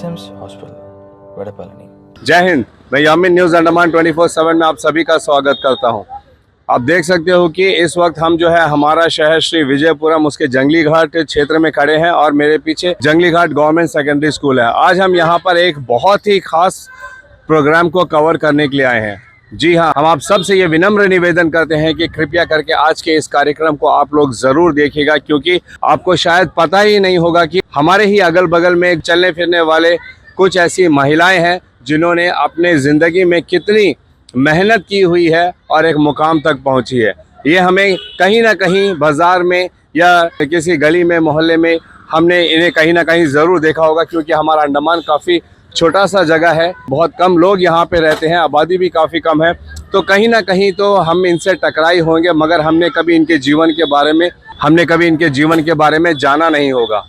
SIMS hospital वड़पलनी। जय हिंद। मैं Yamin news Andaman 24/7 में आप सभी का स्वागत करता हूं। आप देख सकते हो कि इस वक्त हम जो है हमारा शहर श्री विजयपुरम उसके जंगली घाट क्षेत्र में खड़े हैं और मेरे पीछे जंगली घाट गवर्नमेंट सेकेंडरी स्कूल है। आज हम यहाँ पर एक बहुत ही खास प्रोग्राम को कवर करने के लिए आए हैं। जी हाँ, हम आप सबसे ये विनम्र निवेदन करते हैं कि कृपया करके आज के इस कार्यक्रम को आप लोग जरूर देखिएगा, क्योंकि आपको शायद पता ही नहीं होगा कि हमारे ही अगल बगल में चलने फिरने वाले कुछ ऐसी महिलाएं हैं जिन्होंने अपने ज़िंदगी में कितनी मेहनत की हुई है और एक मुकाम तक पहुंची है। ये हमें कहीं ना कहीं बाज़ार में या किसी गली में मोहल्ले में हमने इन्हें कहीं ना कहीं ज़रूर देखा होगा, क्योंकि हमारा अंडमान काफ़ी छोटा सा जगह है, बहुत कम लोग यहाँ पे रहते हैं, आबादी भी काफ़ी कम है, तो कहीं ना कहीं तो हम इनसे टकराई होंगे, मगर हमने कभी इनके जीवन के बारे में जाना नहीं होगा।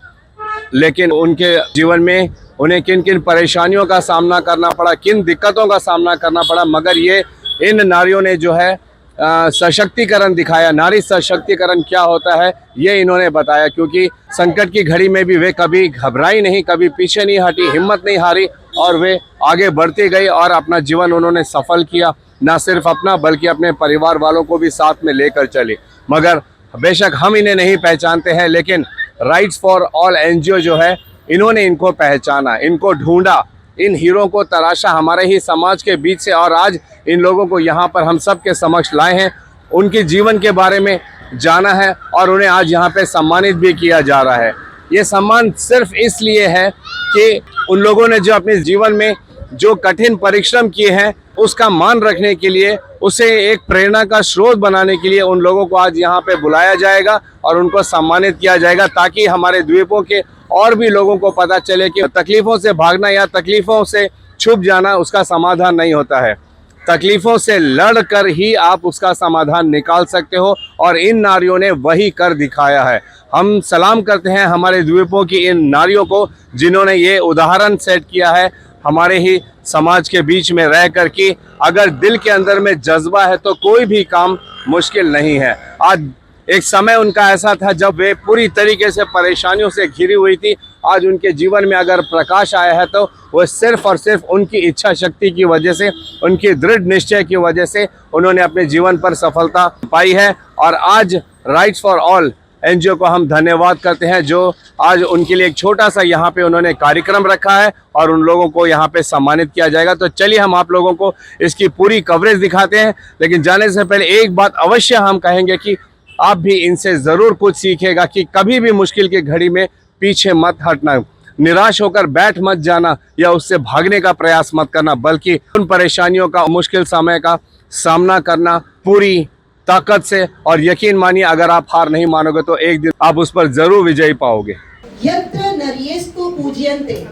लेकिन उनके जीवन में उन्हें किन किन परेशानियों का सामना करना पड़ा, किन दिक्कतों का सामना करना पड़ा, मगर ये इन नारियों ने जो है सशक्तिकरण दिखाया। नारी सशक्तिकरण क्या होता है ये इन्होंने बताया, क्योंकि संकट की घड़ी में भी वे कभी घबराई नहीं, कभी पीछे नहीं हटी, हिम्मत नहीं हारी और वे आगे बढ़ती गई और अपना जीवन उन्होंने सफल किया। ना सिर्फ अपना बल्कि अपने परिवार वालों को भी साथ में लेकर चली। मगर बेशक हम इन्हें नहीं पहचानते हैं, लेकिन राइट्स फॉर ऑल NGO जो है इन्होंने इनको पहचाना, इनको ढूंढा, इन हीरो को तराशा हमारे ही समाज के बीच से, और आज इन लोगों को यहाँ पर हम सब के समक्ष लाए हैं। उनके जीवन के बारे में जाना है और उन्हें आज यहाँ पे सम्मानित भी किया जा रहा है। ये सम्मान सिर्फ इसलिए है कि उन लोगों ने जो अपने जीवन में जो कठिन परिश्रम किए हैं उसका मान रखने के लिए, उसे एक प्रेरणा का स्रोत बनाने के लिए उन लोगों को आज यहाँ पे बुलाया जाएगा और उनको सम्मानित किया जाएगा, ताकि हमारे द्वीपों के और भी लोगों को पता चले कि तकलीफ़ों से भागना या तकलीफ़ों से छुप जाना उसका समाधान नहीं होता है। तकलीफ़ों से लड़ कर ही आप उसका समाधान निकाल सकते हो, और इन नारियों ने वही कर दिखाया है। हम सलाम करते हैं हमारे द्वीपों की इन नारियों को, जिन्होंने ये उदाहरण सेट किया है हमारे ही समाज के बीच में रह कर कि अगर दिल के अंदर में जज्बा है तो कोई भी काम मुश्किल नहीं है। आज एक समय उनका ऐसा था जब वे पूरी तरीके से परेशानियों से घिरी हुई थी। आज उनके जीवन में अगर प्रकाश आया है तो वो सिर्फ और सिर्फ उनकी इच्छा शक्ति की वजह से, उनकी दृढ़ निश्चय की वजह से उन्होंने अपने जीवन पर सफलता पाई है। और आज राइट्स फॉर ऑल NGO को हम धन्यवाद करते हैं, जो आज उनके लिए एक छोटा सा यहाँ पे उन्होंने कार्यक्रम रखा है और उन लोगों को यहाँ पे सम्मानित किया जाएगा। तो चलिए हम आप लोगों को इसकी पूरी कवरेज दिखाते हैं, लेकिन जाने से पहले एक बात अवश्य हम कहेंगे कि आप भी इनसे ज़रूर कुछ सीखेगा कि कभी भी मुश्किल की घड़ी में पीछे मत हटना, निराश होकर बैठ मत जाना या उससे भागने का प्रयास मत करना, बल्कि उन परेशानियों का, मुश्किल समय का सामना करना पूरी ताकत से। और यकीन मानिए, अगर आप हार नहीं मानोगे तो एक दिन आप उस पर जरूर विजयी पाओगे। यत्र नर्यस्तु पूज्यन्ते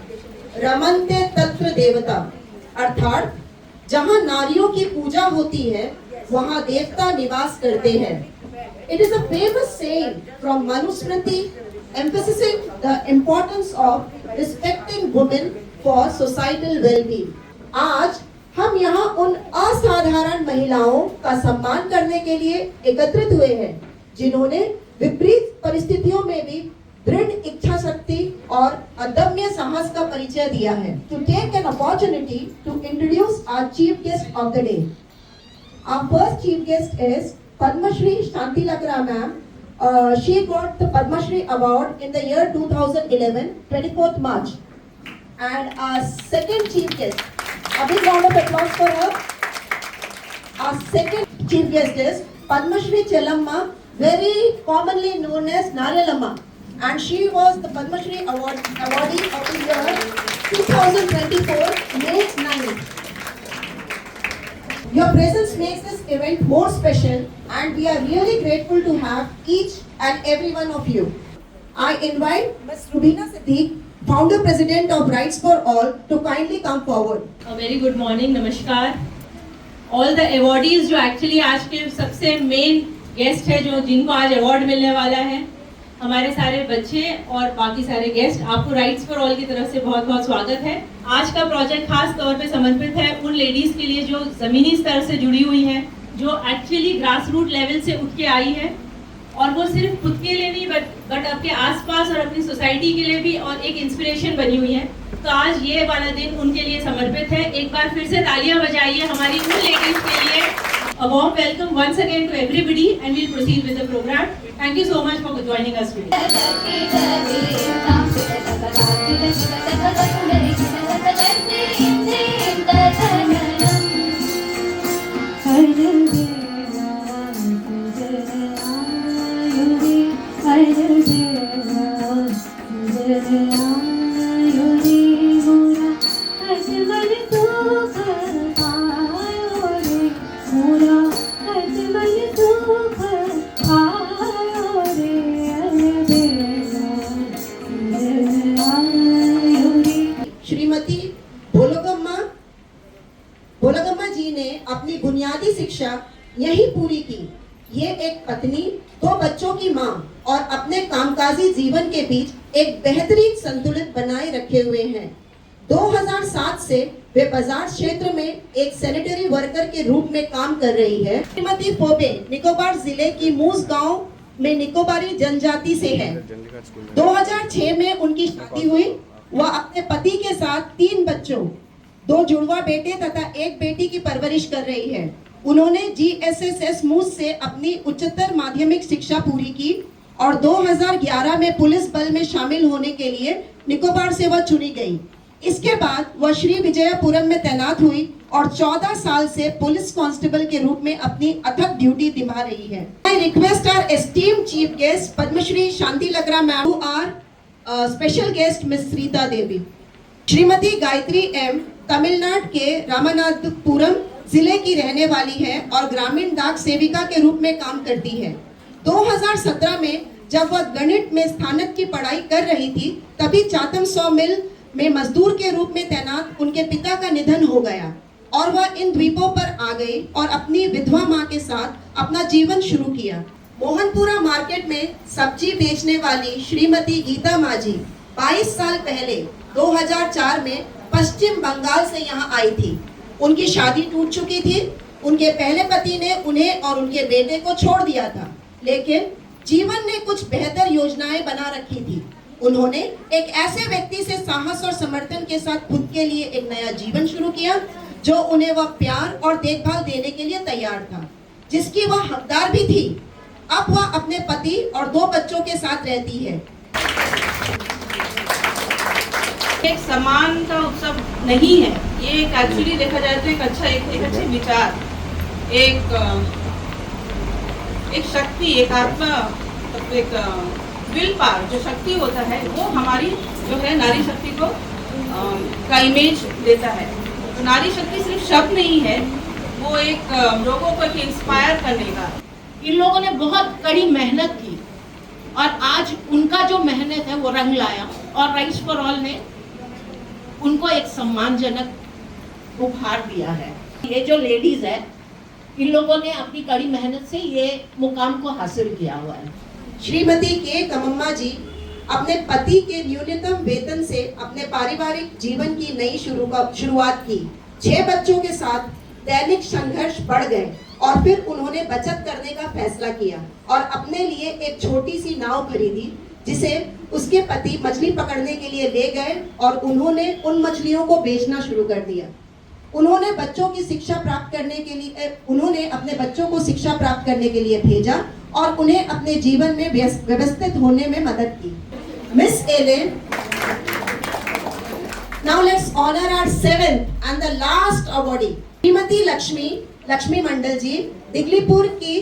रमन्ते तत्र देवता, अर्थात जहाँ नारियों की पूजा होती है वहाँ देवता निवास करते हैं। It is a famous saying from Manusmriti emphasizing the importance of respecting women for societal well-being. आज हम यहाँ उन असाधारण महिलाओं का सम्मान करने के लिए एकत्रित हुए हैं, जिन्होंने विपरीत परिस्थितियों में भी दृढ़ इच्छा शक्ति और अदम्य साहस का परिचय दिया है। To take an opportunity to introduce our chief guest of the day. Our first chief guest is Padma Shri Shanti Lakra ma'am. She got the Padma Shri award in the year 2011, 24th March. And our second chief guest, a big round of applause for her. Our second chief guest is Padma Shri Chelamma, very commonly known as Narayalamma. And she was the Padma Shri awardee of the year 2024, May 9th. Your presence makes this event more special, and we are really grateful to have each and every one of you. I invite Ms. Rubina Siddiq, Founder President of Rights for All, to kindly come forward. A very good morning, नमस्कार। All the awardees जो actually आज के सबसे main guest है, जो जिनको आज award मिलने वाला है, हमारे सारे बच्चे और बाकी सारे गेस्ट, आपको राइट्स फॉर ऑल की तरफ से बहुत बहुत स्वागत है। आज का प्रोजेक्ट खास तौर पे समर्पित है उन लेडीज़ के लिए जो ज़मीनी स्तर से जुड़ी हुई हैं, जो एक्चुअली ग्रास रूट लेवल से उठ के आई है, और वो सिर्फ खुद के लिए नहीं बट आपके आसपास और अपनी सोसाइटी के लिए भी और एक इंस्पिरेशन बनी हुई है। तो आज ये वाला दिन उनके लिए समर्पित है। एक बार फिर से तालियां बजाइए हमारी उन लेडीज के लिए। A warm welcome once again to everybody and we'll proceed with the program. Thank you so much for joining us today. Shrimati भोलगम्मा जी ने अपनी बुनियादी शिक्षा यहीं पूरी की। ये एक पत्नी, 2 बच्चों की मां और अपने कामकाजी जीवन के बीच एक बेहतरीन संतुलन बनाए रखे हुए हैं। 2007 से वे बाजार क्षेत्र में एक सैनिटरी वर्कर के रूप में काम कर रही है। श्रीमती फोबे निकोबार जिले की मूस गांव में निकोबारी जनजाति से है। 2006 में उनकी शादी हुई। वह अपने पति के साथ 3 बच्चों, 2 जुड़वा बेटे तथा 1 बेटी की परवरिश कर रही है। उन्होंने GSSS मूस से अपनी उच्चतर माध्यमिक शिक्षा पूरी की और 2011 में पुलिस बल में शामिल होने के लिए निकोबार से वह चुनी गई। इसके बाद वह श्री विजयपुरम में तैनात हुई और 14 साल से पुलिस कांस्टेबल के रूप में अपनी अथक ड्यूटी निभा रही है। I request our esteemed chief guest Padmashri Shanti Lakra ma'am who are special guest miss Shrita Devi. Shrimati Gayatri M Tamil Nadu के रामनाथपुरम जिले की रहने वाली है और ग्रामीण डाक सेविका के रूप में काम करती है। 2017 में जब वह गणित में स्नातक की पढ़ाई कर रही थी तभी चातम सॉ मिल में मजदूर के रूप में तैनात उनके पिता का निधन हो गया और वह इन द्वीपों पर आ गई और अपनी विधवा मां के साथ अपना जीवन शुरू किया। मोहनपुरा मार्केट में सब्जी बेचने वाली श्रीमती गीता माजी 22 साल पहले 2004 में पश्चिम बंगाल से यहाँ आई थी। उनकी शादी टूट चुकी थी। उनके पहले पति ने उन्हें और उनके बेटे को छोड़ दिया था, लेकिन जीवन ने कुछ बेहतर योजनाएं बना रखी थी। उन्होंने एक ऐसे व्यक्ति से साहस और समर्थन के साथ खुद के लिए एक नया जीवन शुरू किया जो उन्हें वह प्यार और देखभाल देने के लिए तैयार था, जिसकी वह हकदार भी थी। अब वह अपने पति और 2 बच्चों के साथ रहती है। एक सम्मान का उत्सव नहीं है ये, एक एक्चुअली देखा जाए तो एक अच्छा एक अच्छे विचार, एक शक्ति, एक आत्मा, एक विल पावर जो शक्ति होता है वो हमारी जो है नारी शक्ति को का इमेज देता है। तो नारी शक्ति सिर्फ शब्द नहीं है, वो एक लोगों को इंस्पायर करने का। इन लोगों ने बहुत कड़ी मेहनत की और आज उनका जो मेहनत है वो रंग लाया और राइट्स फॉर ऑल ने उनको एक सम्मानजनक उपहार दिया है। ये जो लेडीज है इन लोगों ने अपनी कड़ी मेहनत से ये मुकाम को हासिल किया हुआ है। श्रीमती के कमम्मा जी अपने पति के न्यूनतम वेतन से अपने पारिवारिक जीवन की नई शुरुआत की। 6 बच्चों के साथ दैनिक संघर्ष बढ़ गए और फिर उन्होंने बचत करने का फैसला किया और अपने लिए एक छोटी सी नाव खरीदी जिसे उसके पति मछली पकड़ने के लिए ले गए और उन्होंने उन मछलियों को बेचना शुरू कर दिया। उन्होंने अपने बच्चों को शिक्षा प्राप्त करने के लिए भेजा और उन्हें अपने जीवन में व्यवस्थित होने में मदद की। Miss Ellen, now let's honor our 7th and the last awardee, Shrimati Lakshmi Mandal ji, Diglipur की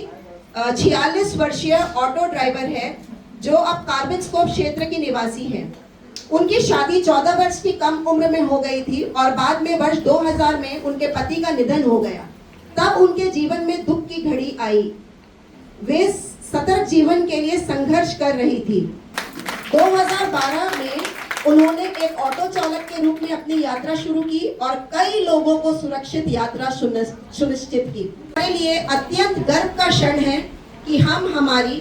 46 वर्षीय ऑटो ड्राइवर है जो अब कार्बिनस्कोप क्षेत्र की निवासी है। उनकी शादी 14 वर्ष की कम उम्र में हो गई थी और बाद में वर्ष 2000 में उनके पति का निधन हो गया। तब उनके जीवन में दुख की घड़ी आई। वे सतर्क जीवन के लिए संघर्ष कर रही थी। 2012 में उन्होंने एक ऑटो चालक के रूप में अपनी यात्रा शुरू की और कई लोगों को सुरक्षित यात्रा सुनिश्चित की। हमारे लिए अत्यंत गर्व का क्षण है कि हम हमारी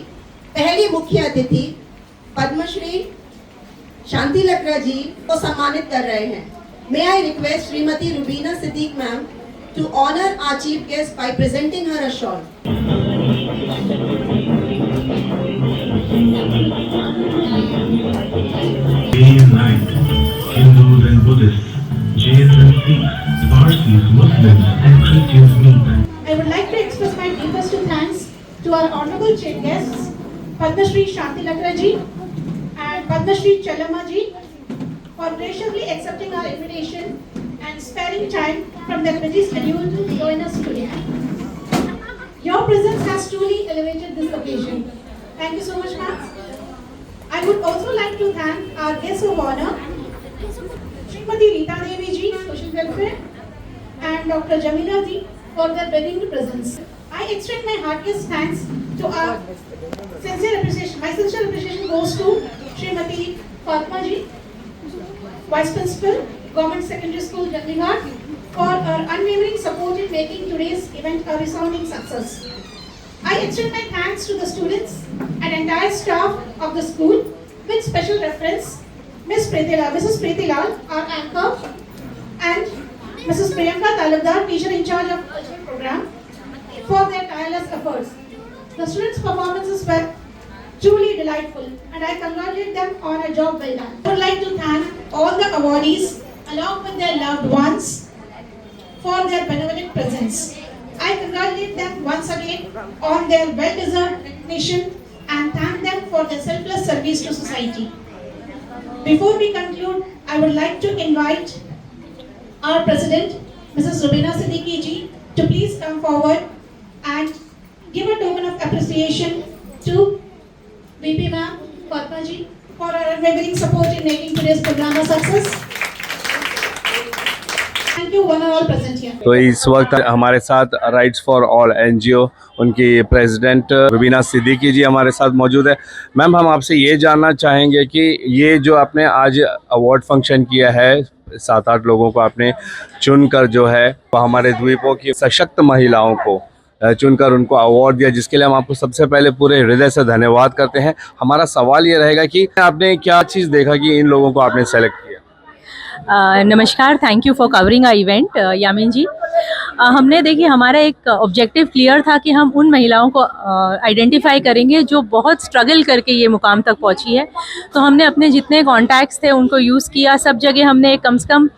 पहली मुख्य अतिथि पद्मश्री शांति लकड़ा जी को सम्मानित कर रहे हैं। May I request Shrimati Rubina Siddiqui ma'am to honor our chief guest by presenting her a shawl. Day and night, Hindus and Buddhists honorable chief guests, Padma Shri Shanti Lakra ji and Padma Shri Chalama ji, for graciously accepting our invitation and sparing time from their busy schedule to join us today. Your presence has truly elevated this occasion. Thank you so much, ma'am. I would also like to thank our guests of honor, Srimati Rita Devi ji, Social Welfare, and Dr. Jamila ji for their beaming presence. I extend my heartiest thanks to our sincere appreciation. My sincere appreciation goes to Srimati Fatma ji, Vice Principal, Government Secondary School, Chandigarh, for her unwavering support in making today's event a resounding success. I extend my thanks to the students and entire staff of the school, with special reference Mrs. Preeti Lal, our anchor, and Mrs. Priyanka Talukdar, teacher in charge of cultural program, for their tireless efforts. The students' performances were truly delightful, and I congratulate them on a job well done. I would like to thank all the awardees along with their loved ones for their benevolent presence. I congratulate them once again on their well-deserved recognition and thank them for their selfless service to society. Before we conclude, I would like to invite our President, Mrs. Rubina Siddiqui ji, to please come forward and give a token of appreciation to VP Ma'am, Fatma ji, for her unwavering support in making today's program a success. Thank you, one and all present here. तो इस वक्त हमारे साथ rights for all NGO उनकी president Rubina Siddiqui जी हमारे साथ मौजूद है। मैम, हम आपसे ये जानना चाहेंगे कि ये जो आपने आज अवार्ड फंक्शन किया है, 7-8 लोगों को आपने चुनकर जो है हमारे द्वीपों की सशक्त महिलाओं को चुनकर उनको अवार्ड दिया, जिसके लिए हम आपको सबसे पहले पूरे हृदय से धन्यवाद करते हैं। हमारा सवाल ये रहेगा कि आपने क्या चीज़ देखा कि इन लोगों को आपने सेलेक्ट किया? नमस्कार, thank you for covering our event Yamin ji. हमने देखिए, हमारा एक ऑब्जेक्टिव क्लियर था कि हम उन महिलाओं को आइडेंटिफाई करेंगे जो बहुत स्ट्रगल करके ये मुकाम तक पहुंची है। तो हमने अपने जितने कॉन्टैक्ट्स थे उनको यूज़ किया। सब जगह हमने कम से कम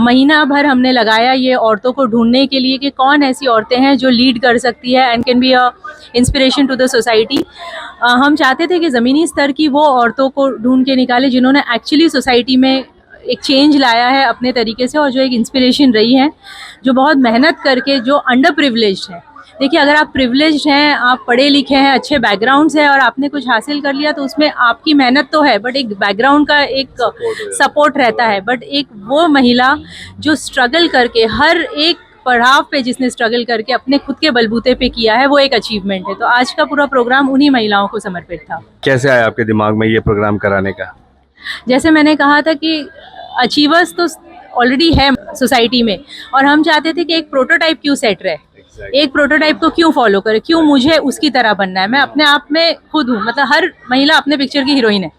महीना भर हमने लगाया ये औरतों को ढूंढने के लिए कि कौन ऐसी औरतें हैं जो लीड कर सकती है and can be a inspiration to the society. हम चाहते थे कि ज़मीनी स्तर की वो औरतों को ढूंढ के निकाले जिन्होंने एक्चुअली सोसाइटी में एक चेंज लाया है अपने तरीके से और जो एक इंस्पिरेशन रही हैं, जो बहुत मेहनत करके, जो अंडर प्रिविलेज्ड है। देखिए, अगर आप प्रिविलेज्ड हैं, आप पढ़े लिखे हैं, अच्छे बैकग्राउंड से और आपने कुछ हासिल कर लिया तो उसमें आपकी मेहनत तो है, बट एक बैकग्राउंड का एक सपोर्ट रहता है। बट एक वो महिला जो स्ट्रगल करके हर एक पड़ाव पे जिसने स्ट्रगल करके अपने खुद के बलबूते पे किया है, वो एक अचीवमेंट है। तो आज का पूरा प्रोग्राम उन्हीं महिलाओं को समर्पित था। कैसे आया आपके दिमाग में ये प्रोग्राम कराने का? जैसे मैंने कहा था कि अचीवर्स तो ऑलरेडी है सोसाइटी में, और हम चाहते थे कि एक प्रोटोटाइप क्यों सेट रहे, एक प्रोटोटाइप को क्यों फॉलो करे, क्यों मुझे उसकी तरह बनना है। मैं अपने आप में खुद हूँ, मतलब हर महिला अपने पिक्चर की हीरोइन है।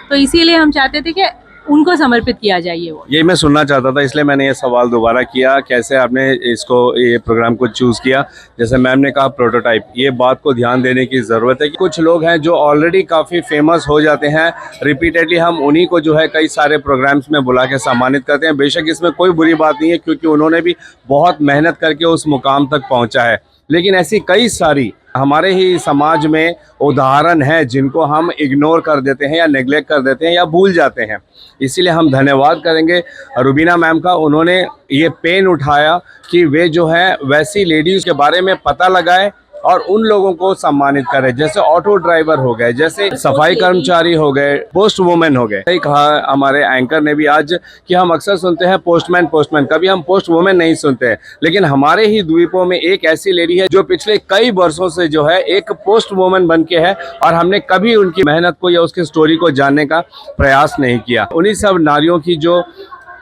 तो इसीलिए हम चाहते थे कि उनको समर्पित किया जाए। वो ये मैं सुनना चाहता था, इसलिए मैंने ये सवाल दोबारा किया, कैसे आपने इसको ये प्रोग्राम को चूज़ किया। जैसे मैम ने कहा प्रोटोटाइप, ये बात को ध्यान देने की ज़रूरत है कि कुछ लोग हैं जो ऑलरेडी काफ़ी फेमस हो जाते हैं, रिपीटेडली हम उन्हीं को जो है कई सारे प्रोग्राम्स में बुला के सम्मानित करते हैं। बेशक इसमें कोई बुरी बात नहीं है, क्योंकि उन्होंने भी बहुत मेहनत करके उस मुकाम तक पहुँचा है। लेकिन ऐसी कई सारी हमारे ही समाज में उदाहरण हैं जिनको हम इग्नोर कर देते हैं या नेग्लेक्ट कर देते हैं या भूल जाते हैं। इसीलिए हम धन्यवाद करेंगे रुबीना मैम का, उन्होंने ये पेन उठाया कि वे जो है वैसी लेडीज़ के बारे में पता लगाए और उन लोगों को सम्मानित करें, जैसे ऑटो ड्राइवर हो गए, जैसे सफाई कर्मचारी हो गए, पोस्ट वुमेन हो गए। सही कहा हमारे एंकर ने भी आज कि हम अक्सर सुनते हैं पोस्टमैन, कभी हम पोस्ट वुमेन नहीं सुनते हैं। लेकिन हमारे ही द्वीपों में एक ऐसी लेडी है जो पिछले कई वर्षों से जो है एक पोस्ट वुमेन बन के है, और हमने कभी उनकी मेहनत को या उसकी स्टोरी को जानने का प्रयास नहीं किया। उन्हीं सब नारियों की जो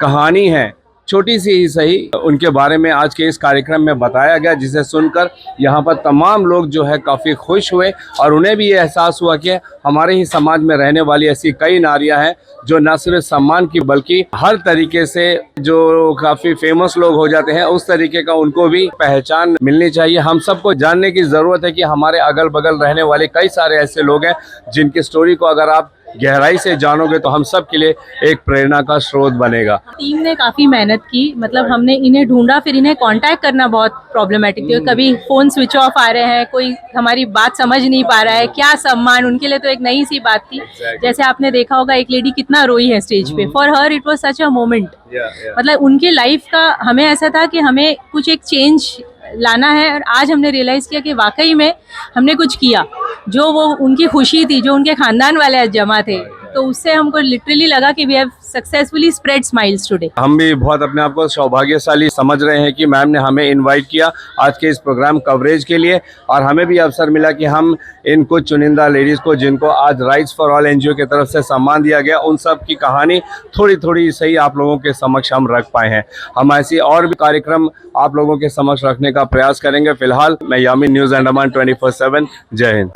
कहानी है, छोटी सी ही सही, उनके बारे में आज के इस कार्यक्रम में बताया गया, जिसे सुनकर यहाँ पर तमाम लोग जो है काफ़ी खुश हुए और उन्हें भी ये एहसास हुआ कि हमारे ही समाज में रहने वाली ऐसी कई नारियाँ हैं जो न सिर्फ सम्मान की बल्कि हर तरीके से जो काफ़ी फेमस लोग हो जाते हैं उस तरीके का उनको भी पहचान मिलनी चाहिए। हम सबको जानने की ज़रूरत है कि हमारे अगल बगल रहने वाले कई सारे ऐसे लोग हैं जिनकी स्टोरी को अगर आप गहराई से जानोगे तो हम सब के लिए एक प्रेरणा का स्रोत बनेगा। टीम ने काफ़ी मेहनत की, मतलब हमने इन्हें ढूंढा, फिर इन्हें कांटेक्ट करना बहुत प्रॉब्लमेटिक थी। कभी फ़ोन स्विच ऑफ आ रहे हैं, कोई हमारी बात समझ नहीं पा रहा है, क्या सम्मान, उनके लिए तो एक नई सी बात थी। जैसे आपने देखा होगा एक लेडी कितना रोई है स्टेज पे, for her it was such a moment. मतलब उनके लाइफ का हमें ऐसा था कि हमें कुछ एक चेंज लाना है, और आज हमने रियलाइज़ किया कि वाकई में हमने कुछ किया। जो वो उनकी खुशी थी, जो उनके खानदान वाले आज जमा थे, तो उससे हमको लिटरली लगा कि we have successfully spread smiles today. हम भी बहुत अपने आप को सौभाग्यशाली समझ रहे हैं कि मैम ने हमें इनवाइट किया आज के इस प्रोग्राम कवरेज के लिए, और हमें भी अवसर मिला कि हम इन कुछ चुनिंदा लेडीज़ को, जिनको आज राइट्स फॉर ऑल एनजीओ की तरफ से सम्मान दिया गया, उन सब की कहानी थोड़ी थोड़ी सही आप लोगों के समक्ष हम रख पाए हैं। हम ऐसी और भी कार्यक्रम आप लोगों के समक्ष रखने का प्रयास करेंगे। फिलहाल मैं यामीन, न्यूज़ अंडमान 24/7। जय हिंद।